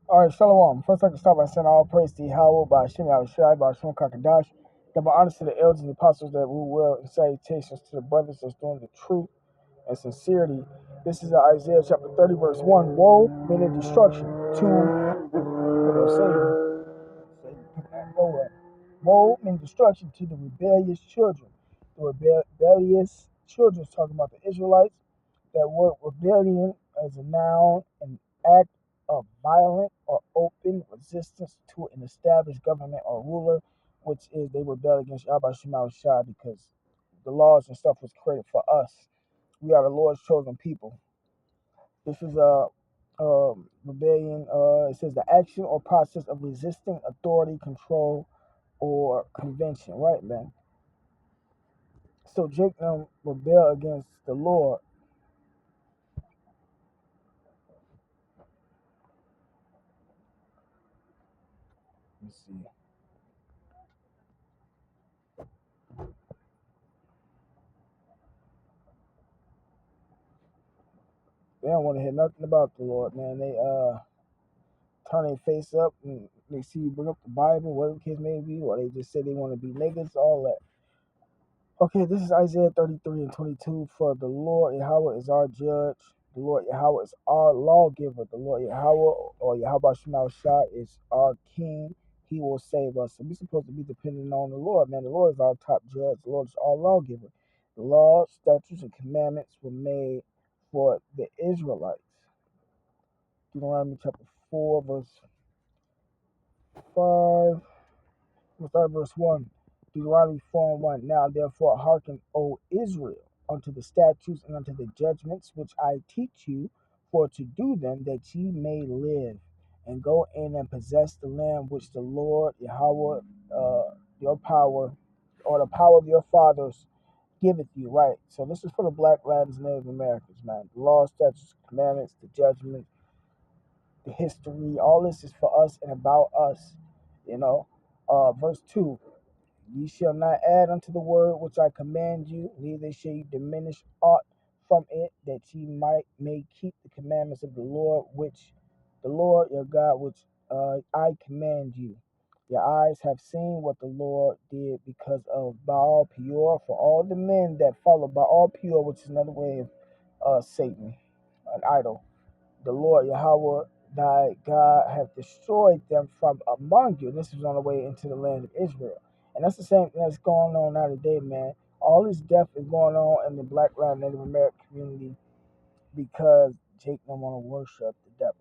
All right, Shalom. First, I can start by saying all praise to Yahweh by Hashem Yahushai, by Hashem Kakadash. Double honors to the elders and the apostles that rule well, and salutations to the brothers that's doing the truth and sincerity. This is Isaiah chapter 30, verse 1. Woe, meaning destruction, to Woe, meaning destruction to the rebellious children. The rebellious children is talking about the Israelites. That word rebellion as a noun, an act of violent or open resistance to an established government or ruler, which is they rebel against Yahweh Shema Shai because the laws and stuff was created for us. We are the Lord's chosen people. This is a rebellion. It says the action or process of resisting authority, control, or convention. Right, man. So Jacob rebelled against the Lord. Let's see. They don't want to hear nothing about the Lord, man. They turn their face up and they see you bring up the Bible, whatever the case may be, or they just say they want to be niggas, all that. Okay, this is Isaiah 33 and 22. For the Lord Yahweh is our judge. The Lord Yahweh is our lawgiver. The Lord Yahweh or Yahweh Shema Shai is our king. He will save us. So we're supposed to be dependent on the Lord, man. The Lord is our top judge. The Lord is our lawgiver. The laws, statutes, and commandments were made for the Israelites. Deuteronomy chapter 4, verse 5. We'll start verse 1. Deuteronomy 4 and 1. Now therefore hearken, O Israel, unto the statutes and unto the judgments which I teach you, for to do them, that ye may live, and go in and possess the land which the Lord Yahweh, your power, or the power of your fathers, giveth you. Right. So this is for the Black, Latins, Native Americans, man. The law, statutes, commandments, the judgment, the history, all this is for us and about us. Verse 2. Ye shall not add unto the word which I command you, neither shall you diminish aught from it, that ye may keep the commandments of the Lord, which the Lord your God, which I command you. Your eyes have seen what the Lord did because of Baal Peor, for all the men that follow Baal Peor, which is another way of Satan, an idol. The Lord Yahweh thy God hath destroyed them from among you. This is on the way into the land of Israel. And that's the same thing that's going on now today, man. All this death is going on in the Black, Latin, Native American community because Jake don't want to worship the devil.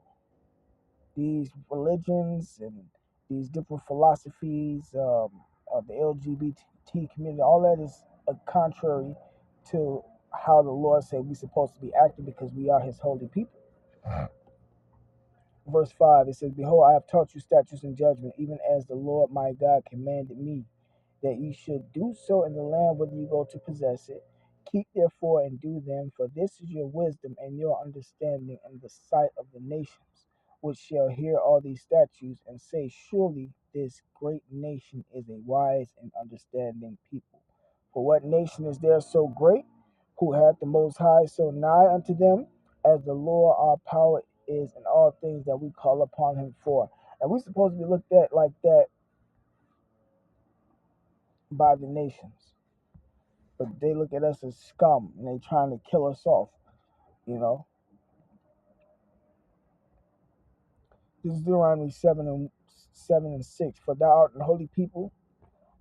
These religions and these different philosophies of the LGBT community, all that is contrary to how the Lord said we're supposed to be acting because we are his holy people. Verse 5, it says, Behold, I have taught you statutes and judgment, even as the Lord my God commanded me, that ye should do so in the land whither you go to possess it. Keep therefore and do them, for this is your wisdom and your understanding in the sight of the nations, which shall hear all these statutes, and say, Surely this great nation is a wise and understanding people. For what nation is there so great, who hath the Most High so nigh unto them, as the Lord our power is in all things that we call upon him for? And we're supposed to be looked at like that by the nations. But they look at us as scum and they trying to kill us off, you know. This is Deuteronomy 7 and 6. For thou art an holy people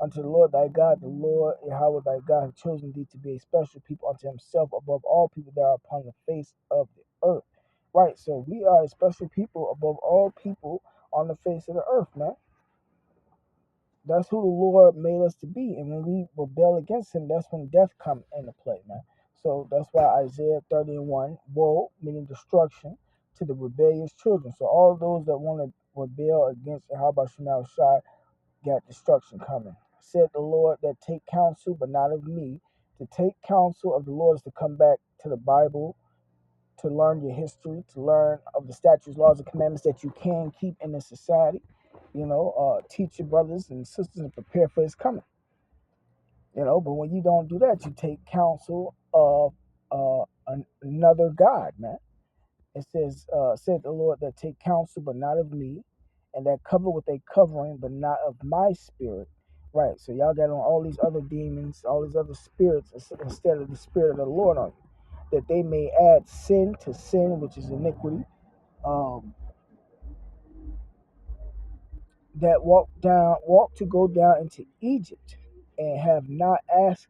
unto the Lord thy God. The Lord Yahweh thy God hath chosen thee to be a special people unto himself above all people that are upon the face of the earth. Right, so we are a special people above all people on the face of the earth, man. That's who the Lord made us to be. And when we rebel against him, that's when death come into play, man. So that's why Isaiah 30:1, woe, meaning destruction, to the rebellious children. So all those that want to rebel against Yahweh Shema Shai got destruction coming. Said the Lord that take counsel, but not of me. To take counsel of the Lord is to come back to the Bible, to learn your history, to learn of the statutes, laws, and commandments that you can keep in the society. Teach your brothers and sisters and prepare for his coming. But when you don't do that, you take counsel of another God, man. It says, said the Lord that take counsel, but not of me, and that cover with a covering, but not of my spirit. Right. So y'all got on all these other demons, all these other spirits instead of the spirit of the Lord on you, that they may add sin to sin, which is iniquity. Um, that walk to go down into Egypt, and have not asked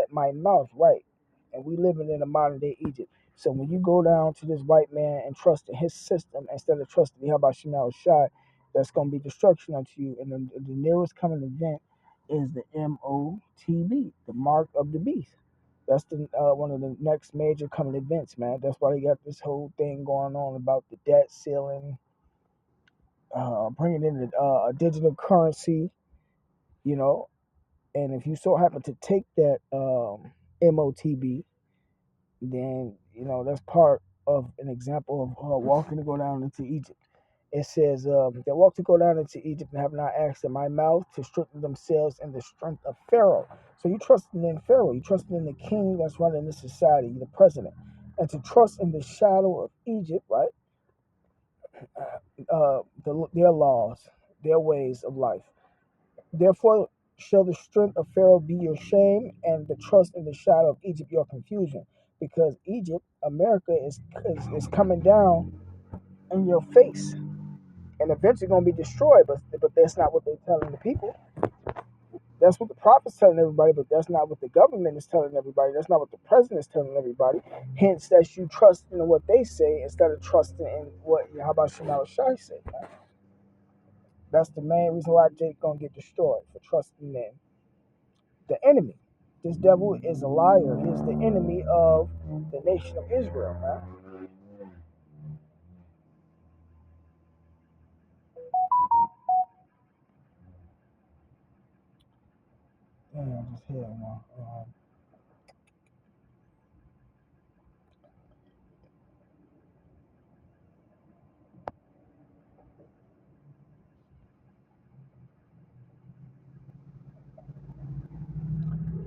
at my mouth. Right. And we living in a modern day Egypt. So when you go down to this white man and trust in his system instead of trusting the Habashim Shai, that's going to be destruction unto you. And the nearest coming event is the MOTB, the mark of the beast. That's the one of the next major coming events, man. That's why they got this whole thing going on about the debt ceiling, bringing in a digital currency, you know. And if you so happen to take that MOTB, then that's part of an example of walking to go down into Egypt. It says they walk to go down into Egypt and have not asked in my mouth to strengthen themselves in the strength of Pharaoh. So you trusting in Pharaoh, you trusting in the king that's running this society, the president, and to trust in the shadow of Egypt, right? Their laws, their ways of life. Therefore, shall the strength of Pharaoh be your shame, and the trust in the shadow of Egypt your confusion. Because Egypt, America, is coming down in your face and eventually going to be destroyed. But that's not what they're telling the people. That's what the prophet's telling everybody, but that's not what the government is telling everybody. That's not what the president is telling everybody. Hence, that you trust in what they say instead of trusting in what Yahweh Shema Shai said. Right? That's the main reason why Jake going to get destroyed, for trusting in the enemy. This devil is a liar. He's the enemy of the nation of Israel, man. Damn, just here, man.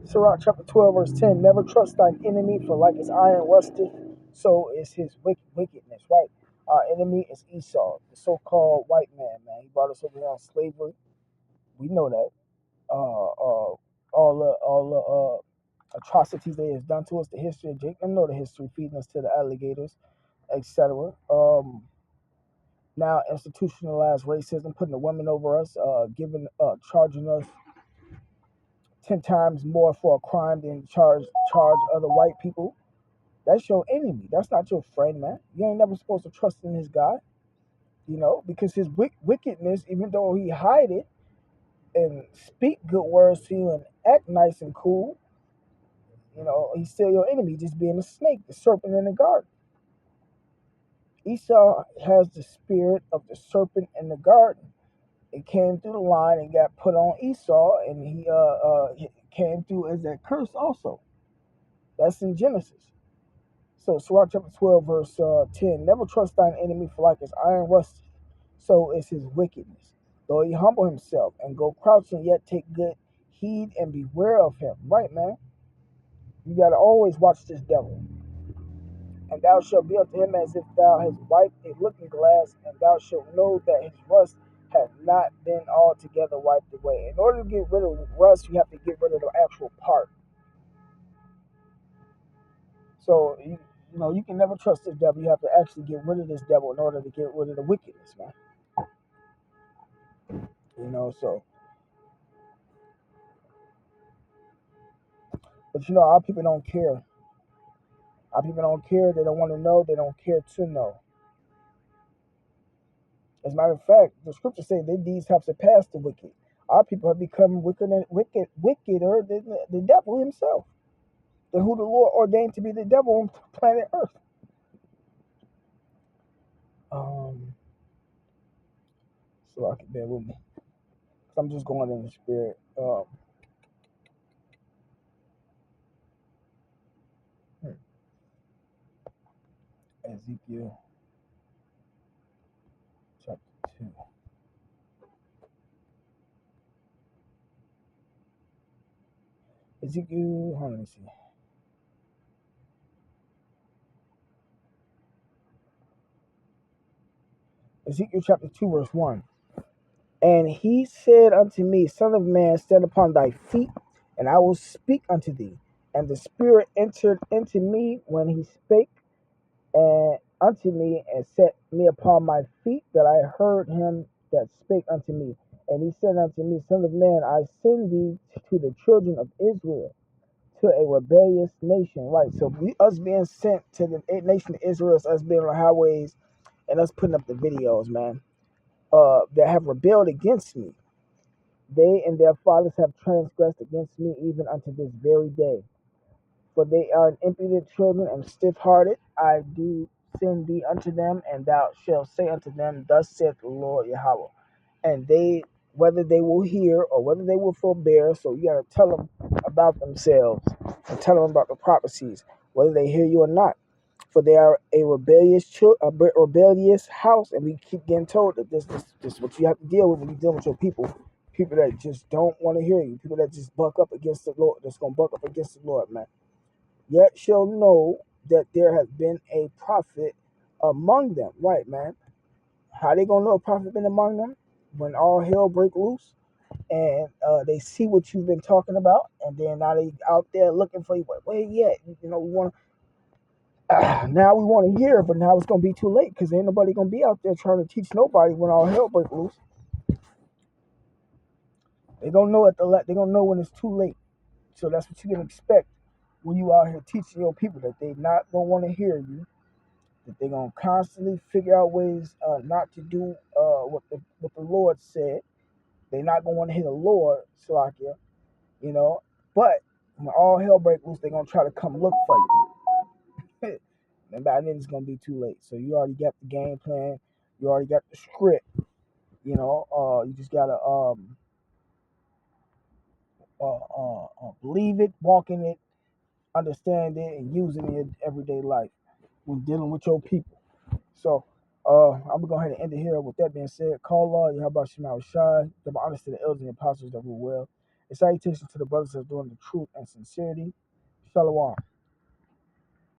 Sirach chapter 12, verse 10. Never trust thine enemy, for like his iron rusteth, so is his wickedness, right? Our enemy is Esau, the so-called white man. He brought us over here on slavery. We know that. All the atrocities they have done to us, the history of Jacob, know the history, feeding us to the alligators, etc. Now institutionalized racism, putting the women over us, charging us 10 times more for a crime than charge other white people. That's your enemy. That's not your friend, man. You ain't never supposed to trust in this guy, because his wickedness, even though he hide it and speak good words to you and act nice and cool, he's still your enemy, just being a snake, the serpent in the garden. Esau has the spirit of the serpent in the garden. It came through the line and got put on Esau, and he came through as that curse also. That's in Genesis. So Sirach chapter 12, verse 10. Never trust thine enemy, for like his iron rusteth, so is his wickedness. Though he humble himself and go crouching, yet take good heed and beware of him. Right, man? You got to always watch this devil. And thou shalt be unto him as if thou hast wiped a looking glass, and thou shalt know that his rust hath not been altogether wiped away. In order to get rid of rust, you have to get rid of the actual part. So you can never trust this devil. You have to actually get rid of this devil in order to get rid of the wickedness, man. So but our people don't care. Our people don't care. They don't want to know. They don't care to know. As a matter of fact, the scriptures say their deeds have surpassed the wicked. Our people have become wickeder than the devil himself, than who the Lord ordained to be the devil on planet Earth. So I can bear with me. I'm just going in the spirit. Ezekiel chapter 2. Ezekiel, hold on, let me see. Ezekiel chapter 2, verse 1. And he said unto me, Son of man, stand upon thy feet, and I will speak unto thee. And the Spirit entered into me when he spake and unto me, and set me upon my feet, that I heard him that spake unto me. And he said unto me, Son of man, I send thee to the children of Israel, to a rebellious nation. Right. So us being sent to the nation of Israel is us being on the highways and us putting up the videos, man. That have rebelled against me. They and their fathers have transgressed against me even unto this very day. For they are impudent children and stiff-hearted. I do send thee unto them, and thou shalt say unto them, Thus saith the Lord Yahweh. And they, whether they will hear or whether they will forbear, so you got to tell them about themselves and tell them about the prophecies, whether they hear you or not. For they are a rebellious house, and we keep getting told that this is what you have to deal with when you deal with your people. People that just don't want to hear you. People that just buck up against the Lord. That's gonna buck up against the Lord, man. Yet shall know that there has been a prophet among them. Right, man. How they gonna know a prophet been among them? When all hell break loose and they see what you've been talking about, and then now they out there looking for you. But where you at? You know, we want now we want to hear, but now it's gonna be too late because ain't nobody gonna be out there trying to teach nobody when all hell break loose. They gonna know they gonna know when it's too late. So that's what you can expect when you out here teaching your people that they not gonna want to hear you, that they're gonna constantly figure out ways not to do what the Lord said. They're not gonna want to hear the Lord, Salakia, you know. But when all hell break loose, they're gonna try to come look for you. And by then it's gonna be too late. So you already got the game plan, you already got the script, you know. You just gotta believe it, walk in it, understand it, and use it in your everyday life when dealing with your people. So I'm gonna go ahead and end it here. With that being said, call law, Yahweh Shema Shai, give honor to the elders and apostles that rule well. And salutations to the brothers that's doing the truth and sincerity. Shalom.